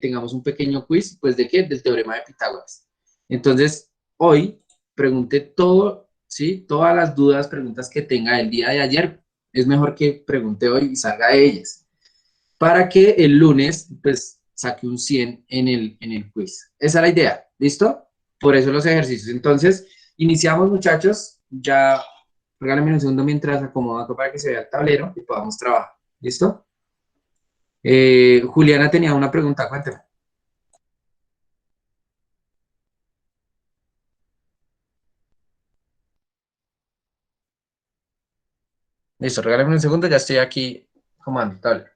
tengamos un pequeño quiz, pues, ¿de qué? Del teorema de Pitágoras. Entonces, hoy pregunte todo, ¿sí? Todas las dudas, preguntas que tenga el día de ayer, es mejor que pregunte hoy y salga de ellas, para que el lunes, pues, saque un 100 en el quiz. Esa es la idea, ¿listo? Por eso los ejercicios. Entonces, iniciamos, muchachos. Ya, regálenme un segundo mientras acomodo acá para que se vea el tablero y podamos trabajar. ¿Listo? Juliana tenía una pregunta, cuéntame. Listo, regálame un segundo, ya estoy aquí comando el tablero.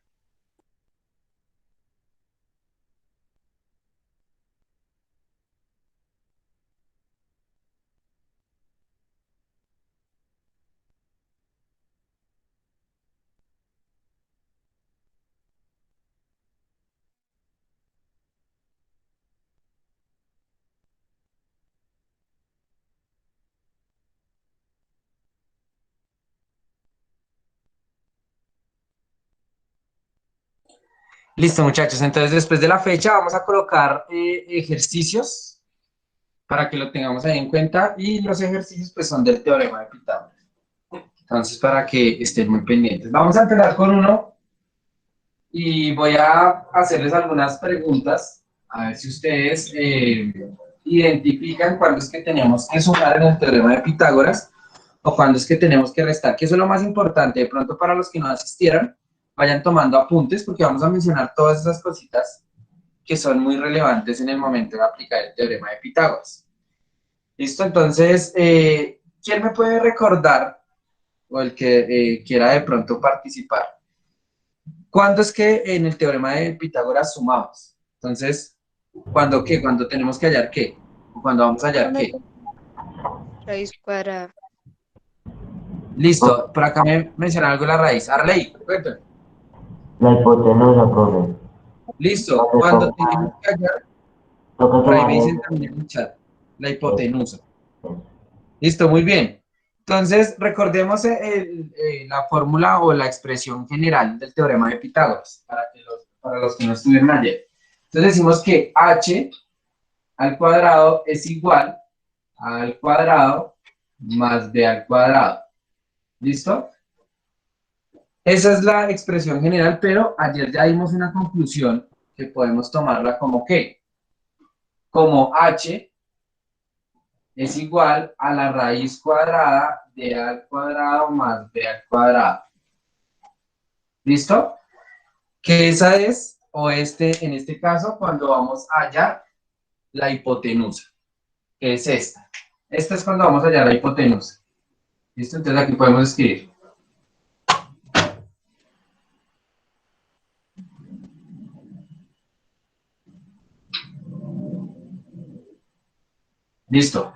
Listo, muchachos. Entonces, después de la fecha, vamos a colocar ejercicios para que lo tengamos ahí en cuenta. Y los ejercicios, pues, son del teorema de Pitágoras. Entonces, para que estén muy pendientes. Vamos a empezar con uno y voy a hacerles algunas preguntas. A ver si ustedes identifican cuándo es que tenemos que sumar en el teorema de Pitágoras o cuándo es que tenemos que restar, que eso es lo más importante. De pronto, para los que no asistieron, vayan tomando apuntes porque vamos a mencionar todas esas cositas que son muy relevantes en el momento de aplicar el teorema de Pitágoras. ¿Listo? Entonces, ¿quién me puede recordar, o el que quiera de pronto participar, cuándo es que en el teorema de Pitágoras sumamos? Entonces, ¿cuándo qué? ¿Cuándo tenemos que hallar qué? ¿O cuándo vamos a hallar Cuando qué? te raíz cuadrada. Listo, por acá me menciona algo la raíz. Arley, cuéntame. La hipotenusa, profe. Listo, Hace cuando como- tenemos que hallar, Toca por ahí me sumar dicen también en el chat, la hipotenusa. eso. Listo, muy bien. Entonces, recordemos la fórmula o la expresión general del teorema de Pitágoras, para los que no estuvieron ayer. Entonces decimos que h al cuadrado es igual a al cuadrado más b al cuadrado. ¿Listo? Esa es la expresión general, pero ayer ya dimos una conclusión que podemos tomarla como ¿qué? Como h es igual a la raíz cuadrada de a al cuadrado más b al cuadrado. ¿Listo? Que esa es, o en este caso, cuando vamos a hallar la hipotenusa, que es esta. Esta es cuando vamos a hallar la hipotenusa. ¿Listo? Entonces aquí podemos escribir. ¿Listo?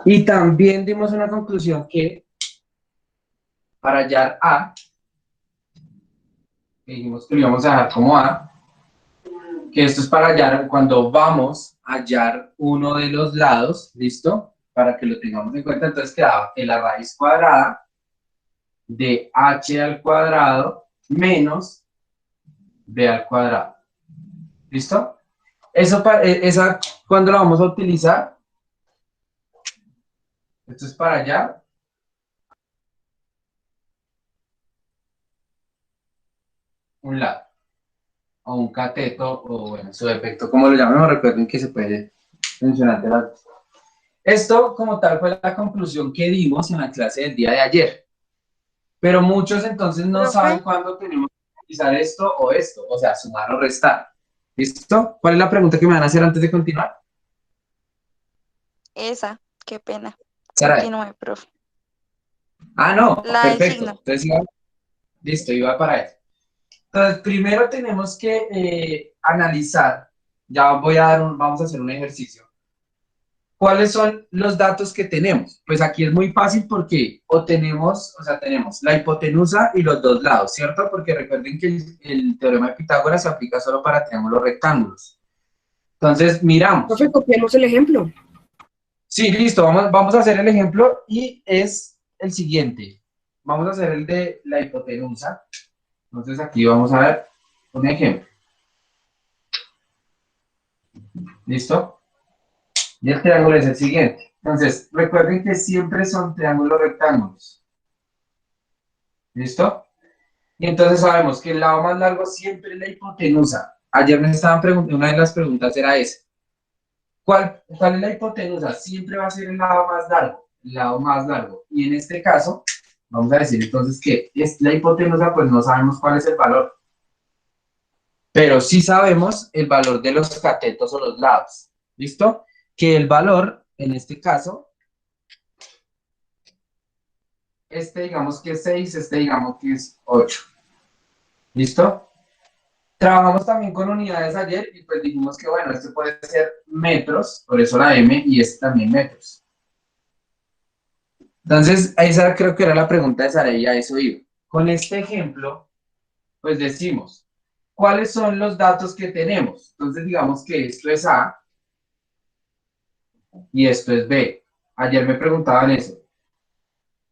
Y también dimos una conclusión que para hallar A, que dijimos que lo íbamos a dejar como A, que esto es para hallar cuando vamos a hallar uno de los lados, ¿listo? Para que lo tengamos en cuenta, entonces quedaba que la raíz cuadrada de h al cuadrado menos b al cuadrado. ¿Listo? Esa, ¿cuándo la vamos a utilizar? Esto es para allá. Un lado. O un cateto, o bueno, su defecto, como lo llamamos, recuerden que se puede mencionar de las dos. Esto, como tal, fue la conclusión que dimos en la clase del día de ayer. Pero muchos entonces no Profe, saben cuándo tenemos que utilizar esto, o sea, sumar o restar. ¿Listo? ¿Cuál es la pregunta que me van a hacer antes de continuar? esa, qué pena. Saray. Continúe, profe. Ah, no, La del perfecto. signo. Entonces, listo, iba para eso. Entonces, primero tenemos que analizar, ya vamos a hacer un ejercicio. ¿Cuáles son los datos que tenemos? Pues aquí es muy fácil porque tenemos la hipotenusa y los dos lados, ¿cierto? Porque recuerden que el teorema de Pitágoras se aplica solo para triángulos rectángulos. Entonces, miramos. Profe, copiemos el ejemplo. Sí, listo, vamos a hacer el ejemplo y es el siguiente. Vamos a hacer el de la hipotenusa. Entonces aquí vamos a ver un ejemplo. ¿Listo? Y el triángulo es el siguiente. Entonces, recuerden que siempre son triángulos rectángulos. ¿Listo? Y entonces sabemos que el lado más largo siempre es la hipotenusa. Ayer me estaban preguntando, una de las preguntas era esa. ¿Cuál es la hipotenusa? Siempre va a ser el lado más largo, el lado más largo. Y en este caso, vamos a decir entonces que es la hipotenusa, pues no sabemos cuál es el valor. Pero sí sabemos el valor de los catetos o los lados. ¿Listo? Que el valor, en este caso, este digamos que es 6, este digamos que es 8. ¿Listo? Trabajamos también con unidades ayer y pues dijimos que bueno, este puede ser metros, por eso la M, y este también metros. Entonces, esa creo que era la pregunta de Sara y a eso iba. Con este ejemplo, pues decimos, ¿cuáles son los datos que tenemos? Entonces, digamos que esto es A y esto es B. Ayer me preguntaban eso.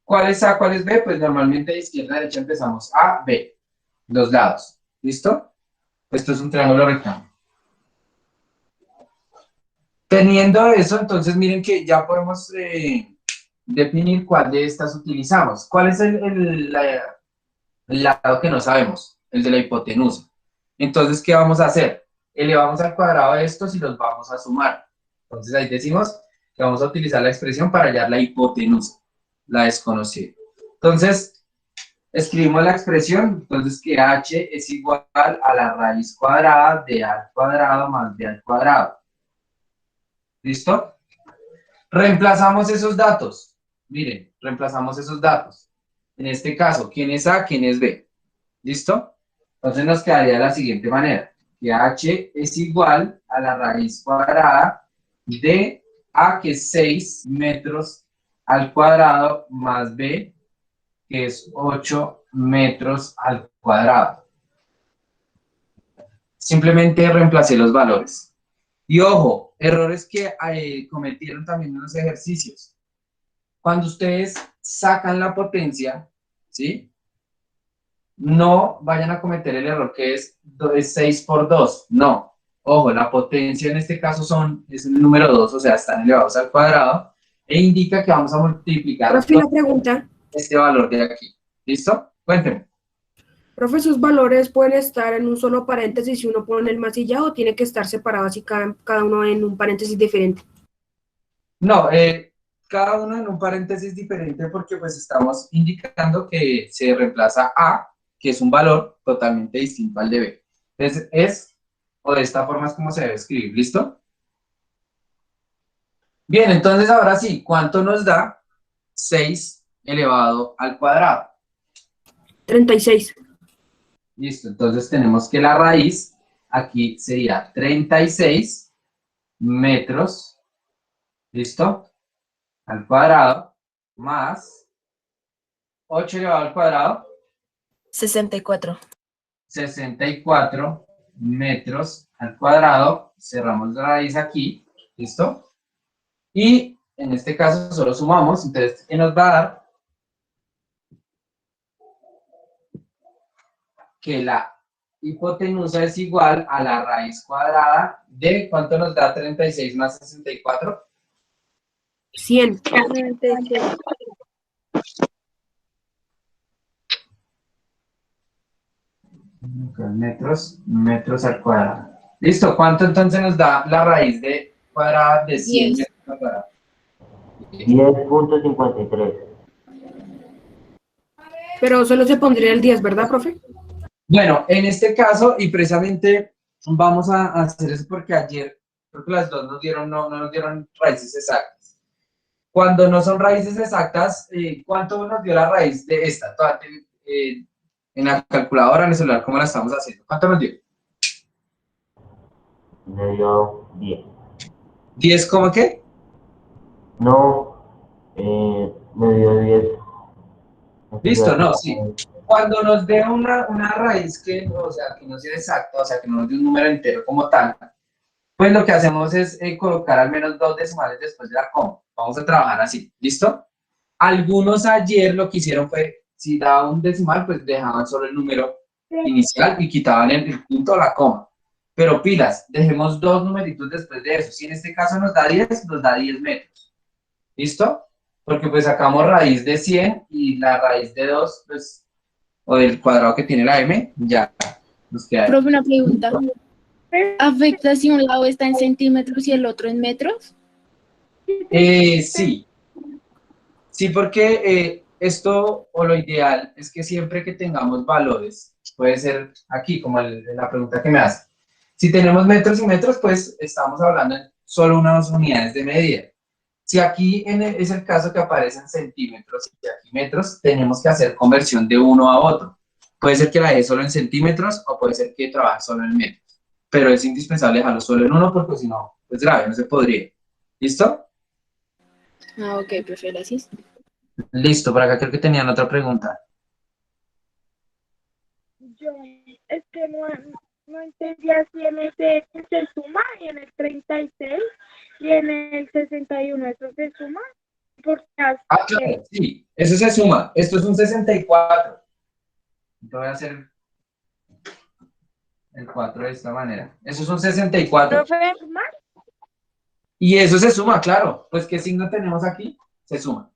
¿Cuál es A, cuál es B? Pues normalmente de izquierda a derecha empezamos A, B, los lados. ¿Listo? Esto es un triángulo rectángulo. Teniendo eso, entonces miren que ya podemos definir cuál de estas utilizamos. ¿Cuál es el lado que no sabemos? El de la hipotenusa. Entonces, ¿qué vamos a hacer? Elevamos al cuadrado de estos y los vamos a sumar. Entonces ahí decimos que vamos a utilizar la expresión para hallar la hipotenusa, la desconocida. Entonces, escribimos la expresión, entonces que h es igual a la raíz cuadrada de a al cuadrado más b al cuadrado. ¿Listo? Reemplazamos esos datos. Miren, reemplazamos esos datos. En este caso, ¿quién es A? ¿Quién es B? ¿Listo? Entonces nos quedaría de la siguiente manera. Que h es igual a la raíz cuadrada de A, que es 6 metros al cuadrado, más B, que es 8 metros al cuadrado. Simplemente reemplacé los valores. Y ojo, errores que cometieron también en los ejercicios. Cuando ustedes sacan la potencia, ¿sí? No vayan a cometer el error que es 6 por 2. No. Ojo, la potencia en este caso es el número 2, o sea, están elevados al cuadrado, e indica que vamos a multiplicar Profe, una pregunta. este valor de aquí. ¿Listo? Cuéntenme. Profe, ¿esos valores pueden estar en un solo paréntesis si uno pone el masillado o tiene que estar separados y cada uno en un paréntesis diferente? No, cada uno en un paréntesis diferente porque pues estamos indicando que se reemplaza A, que es un valor totalmente distinto al de B. Entonces o de esta forma es como se debe escribir, ¿listo? Bien, entonces ahora sí, ¿cuánto nos da 6 elevado al cuadrado? 36. Listo, entonces tenemos que la raíz aquí sería 36 metros, ¿listo? Al cuadrado, más 8 elevado al cuadrado, 64. 64 metros al cuadrado, cerramos la raíz aquí, ¿listo? Y en este caso solo sumamos, entonces, ¿qué nos va a dar? Que la hipotenusa es igual a la raíz cuadrada de, ¿cuánto nos da 36 más 64? 100. 96. Metros al cuadrado. Listo, ¿cuánto entonces nos da la raíz de cuadrada de 100 10. metros al cuadrado? 10.53. Pero solo se pondría el 10, ¿verdad, profe? Bueno, en este caso, y precisamente vamos a hacer eso porque ayer, creo que las dos nos dieron, no nos dieron raíces exactas. Cuando no son raíces exactas, ¿cuánto nos dio la raíz de esta? En la calculadora, en el celular, ¿cómo la estamos haciendo? ¿Cuánto nos dio? Me dio 10. ¿10 cómo qué? No, me dio 10. Listo, no, sí. Cuando nos dé una raíz que, o sea, que no sea exacta, o sea, que no nos dé un número entero como tal, pues lo que hacemos es colocar al menos 2 decimales después de la coma. Vamos a trabajar así, ¿listo? Algunos ayer lo que hicieron fue, si daba un decimal, pues dejaban solo el número inicial y quitaban el punto o la coma. Pero pilas, dejemos dos numeritos después de eso. Si en este caso nos da 10 metros. ¿Listo? Porque pues sacamos raíz de 100 y la raíz de 2, pues, o del cuadrado que tiene la m, ya nos queda. Profe, una pregunta. ¿Afecta si un lado está en centímetros y el otro en metros? Sí. Sí, porque esto, o lo ideal, es que siempre que tengamos valores, puede ser aquí, como la pregunta que me hace. Si tenemos metros y metros, pues estamos hablando de solo unas unidades de medida. Si aquí es el caso que aparecen centímetros y aquí metros, tenemos que hacer conversión de uno a otro. Puede ser que la deje solo en centímetros o puede ser que trabaje solo en metros. Pero es indispensable dejarlo solo en uno porque si no, es grave, no se podría. ¿Listo? Ah, ok, profe, gracias. Listo, por acá creo que tenían otra pregunta. Yo es que no entendía si en ese se suma y en el 36 y en el 61 eso se suma. Porque Claro, sí, eso se suma. Esto es un 64. Yo voy a hacer el 4 de esta manera. Eso es un 64. Profe, Y eso se suma, claro. Pues, ¿qué signo tenemos aquí? Se suma.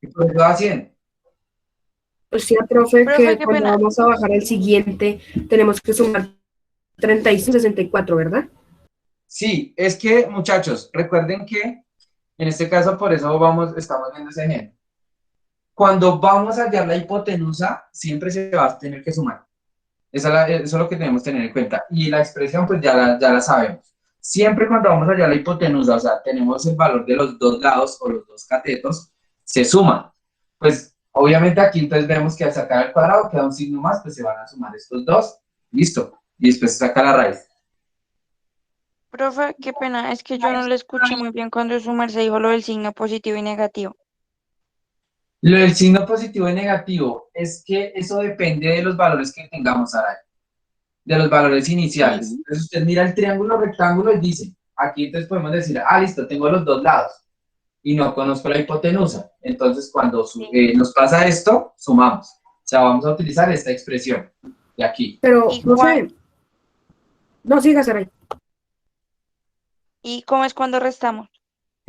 Y por eso da 100. O sea, profe, Profe, que qué cuando pena. vamos a bajar al siguiente, tenemos que sumar 35 y 64, ¿verdad? Sí, es que, muchachos, recuerden que en este caso, por eso estamos viendo ese ejemplo. Cuando vamos a hallar la hipotenusa, siempre se va a tener que sumar. Eso es lo que tenemos que tener en cuenta. Y la expresión, pues ya la sabemos. Siempre cuando vamos a hallar la hipotenusa, o sea, tenemos el valor de los dos lados o los dos catetos, se suman. Pues, obviamente aquí entonces vemos que al sacar el cuadrado queda un signo más, pues se van a sumar estos dos. Listo. Y después se saca la raíz. profe, qué pena, es que yo no le escuché muy bien cuando su merced dijo lo del signo positivo y negativo. Lo del signo positivo y negativo es que eso depende de los valores que tengamos, Saray, de los valores iniciales. Entonces usted mira el triángulo rectángulo y dice, aquí entonces podemos decir, listo, tengo los dos lados y no conozco la hipotenusa. Entonces cuando nos pasa esto, sumamos. O sea, vamos a utilizar esta expresión de aquí. Pero, ¿Y profe, no sigas, Saray. ¿Y cómo es cuando restamos?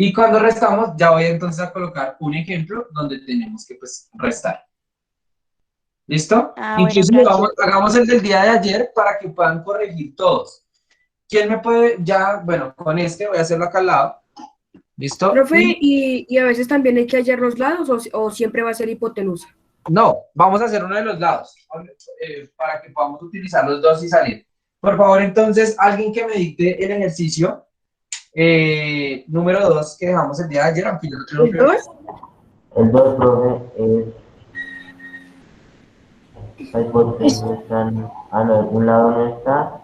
Y cuando restamos, ya voy entonces a colocar un ejemplo donde tenemos que pues restar. ¿Listo? Bueno, Inclusive gracias. hagamos el del día de ayer para que puedan corregir todos. ¿Quién me puede? Ya, bueno, con este voy a hacerlo acá al lado. ¿Listo? Profe, y a veces también hay que hallar los lados o siempre va a ser hipotenusa. No, vamos a hacer uno de los lados para que podamos utilizar los dos y salir. Por favor, entonces, alguien que me dicte el ejercicio número 2 que dejamos el día de ayer, aunque yo lo ¿El creo. 2? El 2, profe, es la hipotenusa. No, un lado no está.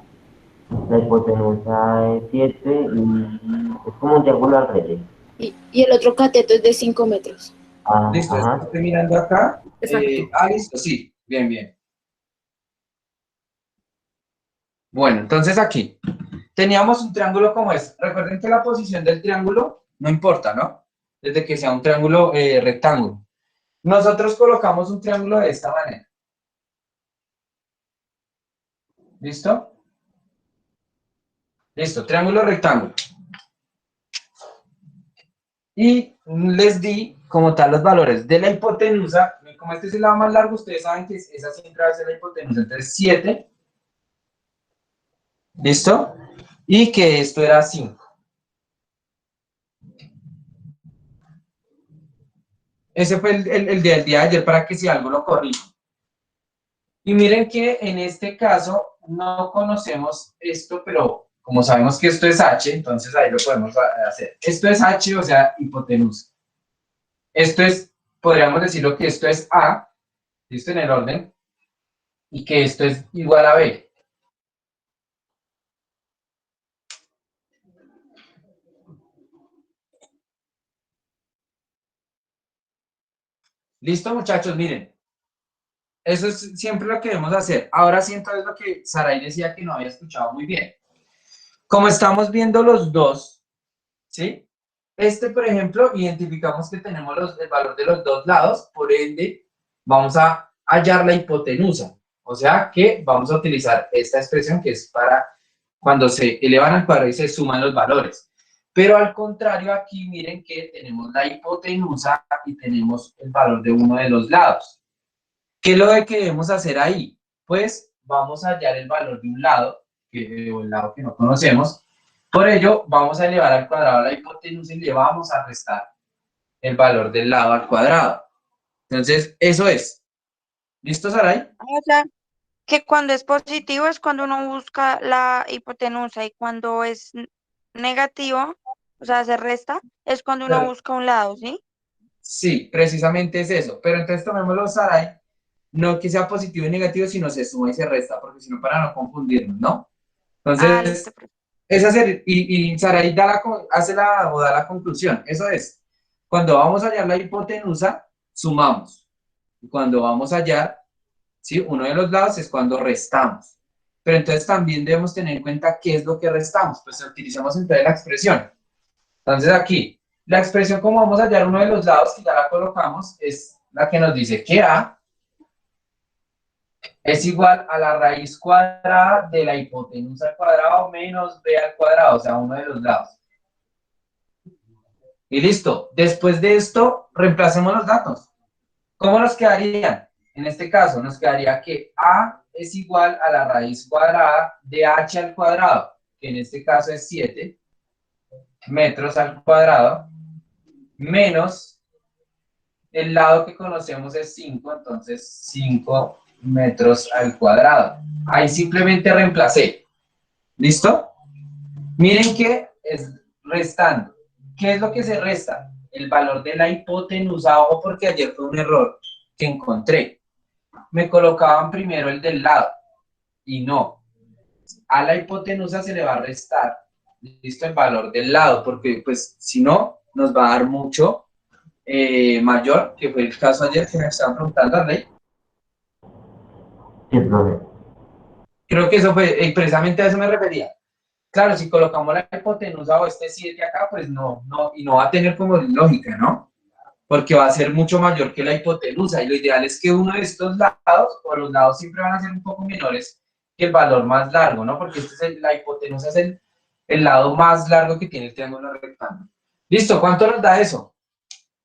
La hipotenusa es 7 y es como un triángulo al revés. Y el otro cateto es de 5 metros. Listo, Ajá. estoy mirando acá. Exacto. Listo, sí, bien, bien. Bueno, entonces aquí teníamos un triángulo como este. Recuerden que la posición del triángulo no importa, ¿no? Desde que sea un triángulo rectángulo. Nosotros colocamos un triángulo de esta manera. ¿Listo? Listo, triángulo rectángulo. Y les di como tal los valores de la hipotenusa. Como este es el lado más largo, ustedes saben que esa siempre va a ser la hipotenusa. Entonces 7. ¿Listo? Y que esto era 5. Ese fue el del día de ayer para que si algo lo corrijo. Y miren que en este caso no conocemos esto, pero como sabemos que esto es H, entonces ahí lo podemos hacer. Esto es H, o sea, hipotenusa. Esto es, podríamos decirlo que esto es A, listo en el orden, y que esto es igual a B. Listo, muchachos, miren. Eso es siempre lo que debemos hacer. Ahora sí, entonces lo que Saray decía que no había escuchado muy bien. Como estamos viendo los dos, ¿sí? Por ejemplo, identificamos que tenemos el valor de los dos lados, por ende, vamos a hallar la hipotenusa. O sea que vamos a utilizar esta expresión que es para cuando se elevan al cuadrado y se suman los valores. Pero al contrario, aquí miren que tenemos la hipotenusa y tenemos el valor de uno de los lados. ¿Qué es lo que debemos hacer ahí? Pues vamos a hallar el valor de un lado, o el lado que no conocemos. Por ello, vamos a elevar al cuadrado la hipotenusa y le vamos a restar el valor del lado al cuadrado. Entonces, eso es. ¿Listo, Saray? O sea, que cuando es positivo es cuando uno busca la hipotenusa y cuando es negativo, o sea, se resta, es cuando uno Claro. busca un lado, ¿sí? Sí, precisamente es eso. Pero entonces tomémoslo, Saray, no que sea positivo y negativo, sino se suma y se resta, porque si no, para no confundirnos, ¿no? Ah, listo, Entonces, esa sería, y Saray hace o da la conclusión. Eso es, cuando vamos a hallar la hipotenusa, sumamos. Y cuando vamos a hallar, ¿sí? Uno de los lados es cuando restamos. Pero entonces también debemos tener en cuenta qué es lo que restamos. Pues utilizamos entonces la expresión. Entonces aquí, la expresión como vamos a hallar uno de los lados, que ya la colocamos, es la que nos dice que A es igual a la raíz cuadrada de la hipotenusa al cuadrado menos B al cuadrado, o sea, uno de los lados. Y listo. Después de esto, reemplacemos los datos. ¿Cómo nos quedarían? En este caso, nos quedaría que A es igual a la raíz cuadrada de H al cuadrado, que en este caso es 7 metros al cuadrado, menos el lado que conocemos es 5, entonces 5 metros al cuadrado. Ahí simplemente reemplacé. ¿Listo? Miren que es restando. ¿Qué es lo que se resta? El valor de la hipotenusa, ojo porque ayer fue un error que encontré. Me colocaban primero el del lado y no. A la hipotenusa se le va a restar, listo, el valor del lado, porque pues si no, nos va a dar mucho mayor, que fue el caso ayer que me estaban preguntando, Arley. Sí, profe. Creo que eso fue, precisamente a eso me refería. Claro, si colocamos la hipotenusa o este 7 acá, pues no, y no va a tener como lógica, ¿no? Porque va a ser mucho mayor que la hipotenusa, y lo ideal es que uno de estos lados, o los lados siempre van a ser un poco menores que el valor más largo, ¿no? Porque la hipotenusa es el lado más largo que tiene el triángulo rectángulo. Listo, ¿cuánto nos da eso?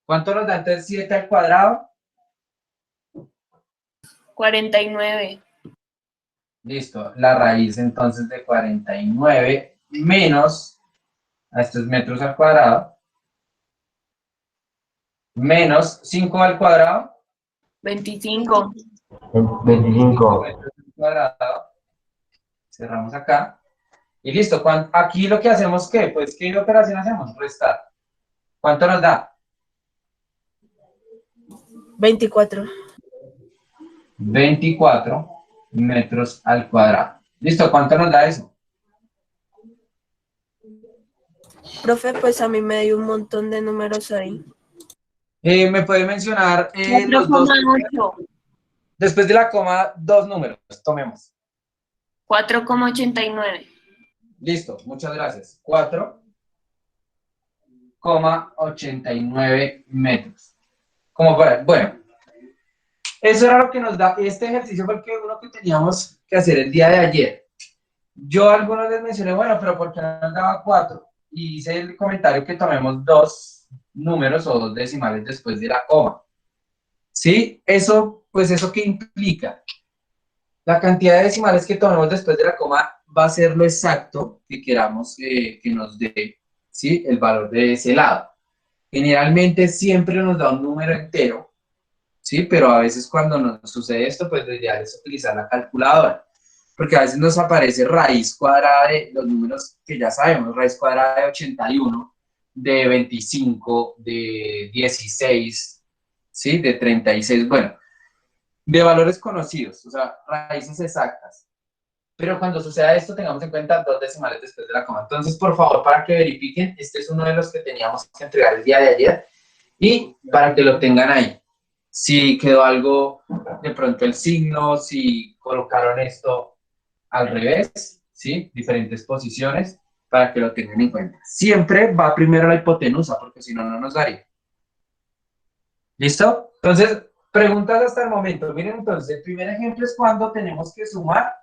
¿Cuánto nos da entonces 7 al cuadrado? 49. Listo, la raíz entonces de 49 menos, a estos metros al cuadrado, menos 5 al cuadrado. 25. 25. Metros al cuadrado. Cerramos acá. Y listo. Aquí lo que hacemos, ¿qué? Pues, ¿qué operación hacemos? Restar. ¿Cuánto nos da? 24. 24 metros al cuadrado. Listo. ¿Cuánto nos da eso? Profe, pues a mí me dio un montón de números ahí. ¿Me puede mencionar los dos? 4,8. Después de la coma, dos números. Tomemos. 4,89. Listo. Muchas gracias. 4,89 metros. Bueno, eso era lo que nos da. Este ejercicio fue uno que teníamos que hacer el día de ayer. Yo a algunos les mencioné, bueno, pero ¿por qué no nos daba 4? Y hice el comentario que tomemos dos números o dos decimales después de la coma. ¿Sí? Eso, pues, ¿eso qué implica? La cantidad de decimales que tomemos después de la coma va a ser lo exacto que queramos que nos dé, ¿sí? El valor de ese lado. Generalmente siempre nos da un número entero, ¿sí? Pero a veces cuando nos sucede esto, pues lo ideal es utilizar la calculadora, porque a veces nos aparece raíz cuadrada de los números que ya sabemos, raíz cuadrada de 81, de 25, de 16, ¿sí? De 36, bueno, de valores conocidos, o sea, raíces exactas. Pero cuando suceda esto, tengamos en cuenta dos decimales después de la coma. Entonces, por favor, para que verifiquen, este es uno de los que teníamos que entregar el día de ayer y para que lo tengan ahí. Si quedó algo, de pronto el signo, si colocaron esto al revés, ¿sí? Diferentes posiciones, para que lo tengan en cuenta. Siempre va primero la hipotenusa, porque si no, no nos daría. ¿Listo? Entonces, Preguntas hasta el momento. Miren, entonces, el primer ejemplo es cuando tenemos que sumar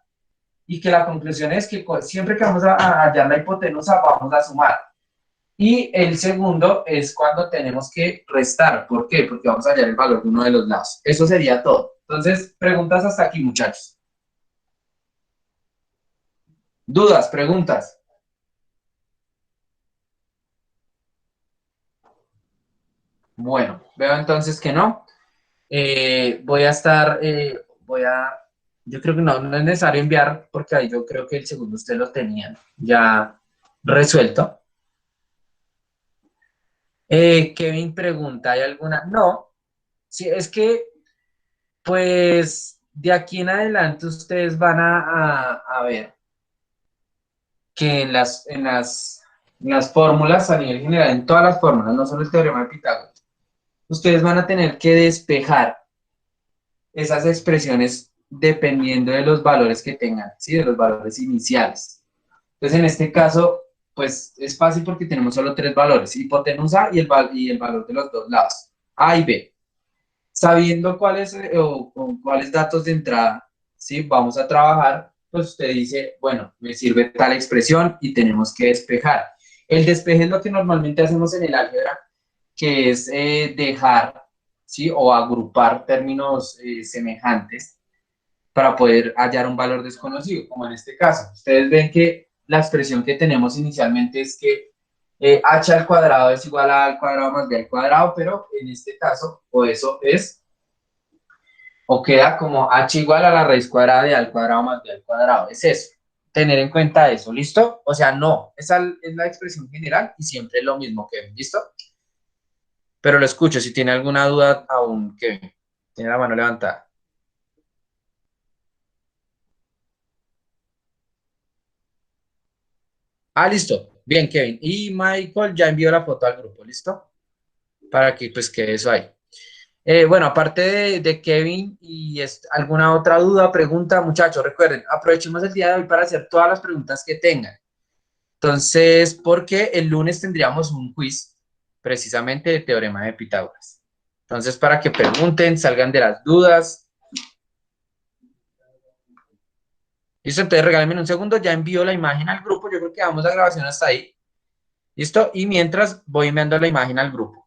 y que la conclusión es que siempre que vamos a hallar la hipotenusa, vamos a sumar. Y el segundo es cuando tenemos que restar. ¿Por qué? Porque vamos a hallar el valor de uno de los lados. Eso sería todo. Entonces, preguntas hasta aquí, muchachos. ¿Dudas? ¿Preguntas? Bueno, veo entonces que no. Yo creo que no es necesario enviar porque ahí yo creo que el segundo usted lo tenía ya resuelto. Kevin pregunta, ¿hay alguna? No, sí, es que pues de aquí en adelante ustedes van a ver que en las fórmulas a nivel general, en todas las fórmulas, no solo el teorema de Pitágoras, ustedes van a tener que despejar esas expresiones dependiendo de los valores que tengan, ¿sí? De los valores iniciales. Entonces, en este caso, pues es fácil porque tenemos solo tres valores, hipotenusa y el valor de los dos lados, A y B. Sabiendo cuáles o con cuáles datos de entrada, ¿sí? Vamos a trabajar, pues usted dice, bueno, me sirve tal expresión y tenemos que despejar. El despeje es lo que normalmente hacemos en el álgebra, que es dejar, ¿sí? O agrupar términos semejantes para poder hallar un valor desconocido, como en este caso. Ustedes ven que la expresión que tenemos inicialmente es que h al cuadrado es igual a a al cuadrado más b al cuadrado, pero en este caso, o queda como h igual a la raíz cuadrada de a al cuadrado más b al cuadrado. Es eso. Tener en cuenta eso, ¿listo? O sea, no, esa es la expresión general y siempre es lo mismo que, ¿listo? Pero lo escucho, si tiene alguna duda aún, que tiene la mano levantada. Ah, listo. Bien, Kevin. Y Michael ya envió la foto al grupo, ¿listo? Para que pues quede eso ahí. Bueno, aparte de Kevin y alguna otra duda, pregunta, muchachos, recuerden, aprovechemos el día de hoy para hacer todas las preguntas que tengan. Entonces, porque el lunes tendríamos un quiz precisamente de teorema de Pitágoras. Entonces, para que pregunten, salgan de las dudas. Listo, entonces regálenme un segundo, ya envío la imagen al grupo, yo creo que vamos a grabación hasta ahí. ¿Listo? Y mientras voy enviando la imagen al grupo.